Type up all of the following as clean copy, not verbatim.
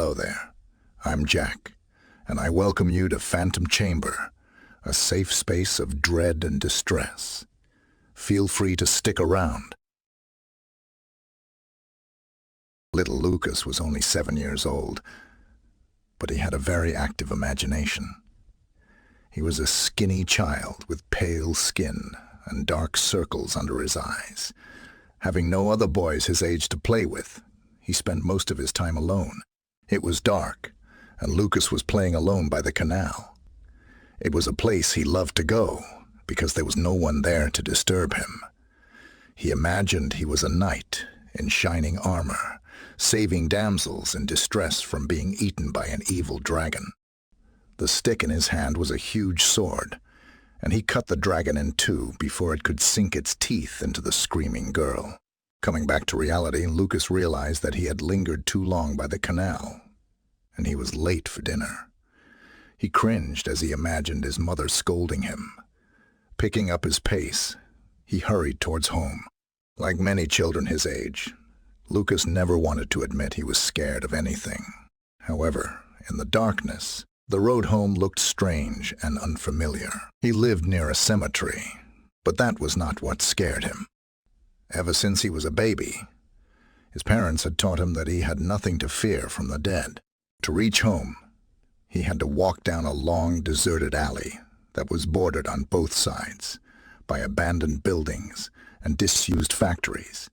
Hello there. I'm Jack, and I welcome you to Phantom Chamber, a safe space of dread and distress. Feel free to stick around. Little Lucas was only 7 years old, but he had a very active imagination. He was a skinny child with pale skin and dark circles under his eyes. Having no other boys his age to play with, he spent most of his time alone. It was dark, and Lucas was playing alone by the canal. It was a place he loved to go, because there was no one there to disturb him. He imagined he was a knight in shining armor, saving damsels in distress from being eaten by an evil dragon. The stick in his hand was a huge sword, and he cut the dragon in two before it could sink its teeth into the screaming girl. Coming back to reality, Lucas realized that he had lingered too long by the canal, and he was late for dinner. He cringed as he imagined his mother scolding him. Picking up his pace, he hurried towards home. Like many children his age, Lucas never wanted to admit he was scared of anything. However, in the darkness, the road home looked strange and unfamiliar. He lived near a cemetery, but that was not what scared him. Ever since he was a baby, his parents had taught him that he had nothing to fear from the dead. To reach home, he had to walk down a long, deserted alley that was bordered on both sides by abandoned buildings and disused factories.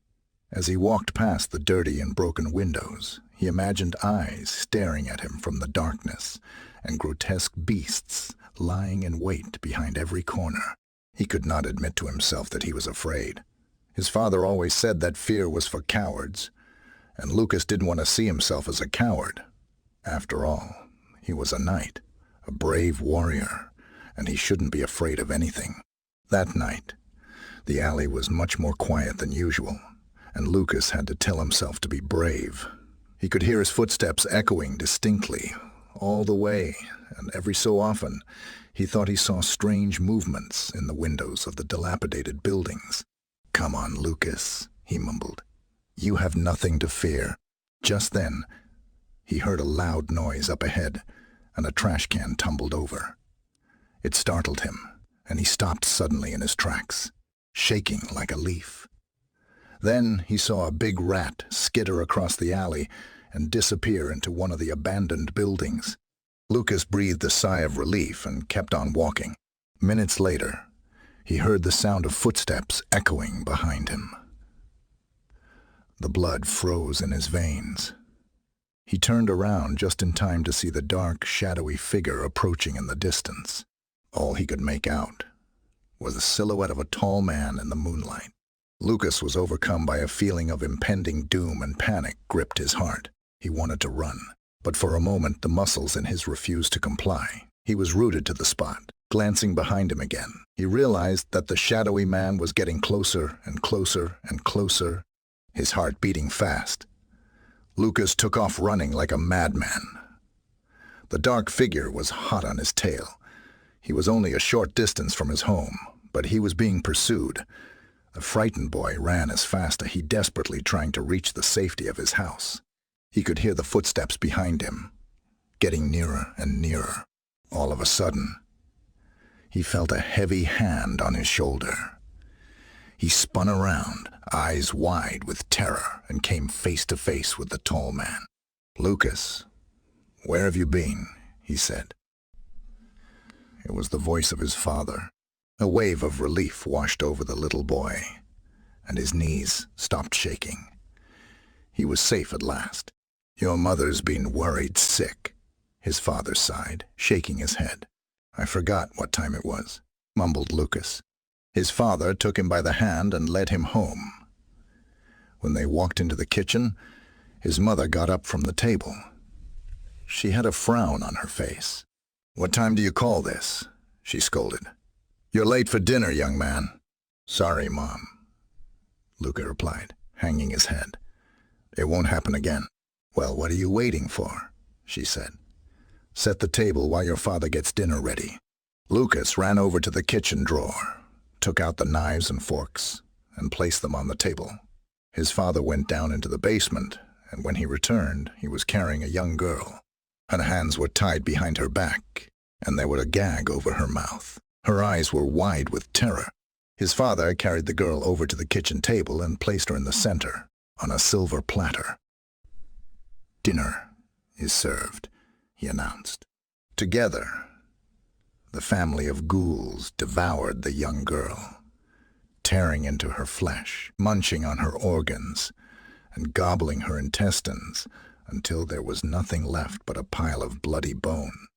As he walked past the dirty and broken windows, he imagined eyes staring at him from the darkness and grotesque beasts lying in wait behind every corner. He could not admit to himself that he was afraid. His father always said that fear was for cowards, and Lucas didn't want to see himself as a coward. After all, he was a knight, a brave warrior, and he shouldn't be afraid of anything. That night, the alley was much more quiet than usual, and Lucas had to tell himself to be brave. He could hear his footsteps echoing distinctly all the way, and every so often, he thought he saw strange movements in the windows of the dilapidated buildings. "Come on, Lucas," he mumbled. "You have nothing to fear." Just then, he heard a loud noise up ahead, and a trash can tumbled over. It startled him, and he stopped suddenly in his tracks, shaking like a leaf. Then he saw a big rat skitter across the alley and disappear into one of the abandoned buildings. Lucas breathed a sigh of relief and kept on walking. Minutes later, he heard the sound of footsteps echoing behind him. The blood froze in his veins. He turned around just in time to see the dark, shadowy figure approaching in the distance. All he could make out was the silhouette of a tall man in the moonlight. Lucas was overcome by a feeling of impending doom, and panic gripped his heart. He wanted to run, but for a moment the muscles in his refused to comply. He was rooted to the spot. Glancing behind him again, he realized that the shadowy man was getting closer and closer and closer, his heart beating fast. Lucas took off running like a madman. The dark figure was hot on his tail. He was only a short distance from his home, but he was being pursued. The frightened boy ran as fast as he desperately trying to reach the safety of his house. He could hear the footsteps behind him, getting nearer and nearer. All of a sudden, he felt a heavy hand on his shoulder. He spun around, eyes wide with terror, and came face to face with the tall man. "Lucas, where have you been?" he said. It was the voice of his father. A wave of relief washed over the little boy, and his knees stopped shaking. He was safe at last. "Your mother's been worried sick," his father sighed, shaking his head. "I forgot what time it was," mumbled Lucas. His father took him by the hand and led him home. When they walked into the kitchen, his mother got up from the table. She had a frown on her face. "What time do you call this?" she scolded. "You're late for dinner, young man." "Sorry, Mom," Lucas replied, hanging his head. "It won't happen again." "Well, what are you waiting for?" she said. "Set the table while your father gets dinner ready." Lucas ran over to the kitchen drawer, took out the knives and forks, and placed them on the table. His father went down into the basement and when he returned, he was carrying a young girl. Her hands were tied behind her back, and there was a gag over her mouth. Her eyes were wide with terror. His father carried the girl over to the kitchen table and placed her in the center, on a silver platter. "Dinner is served," he announced. Together, the family of ghouls devoured the young girl, tearing into her flesh, munching on her organs, and gobbling her intestines until there was nothing left but a pile of bloody bone.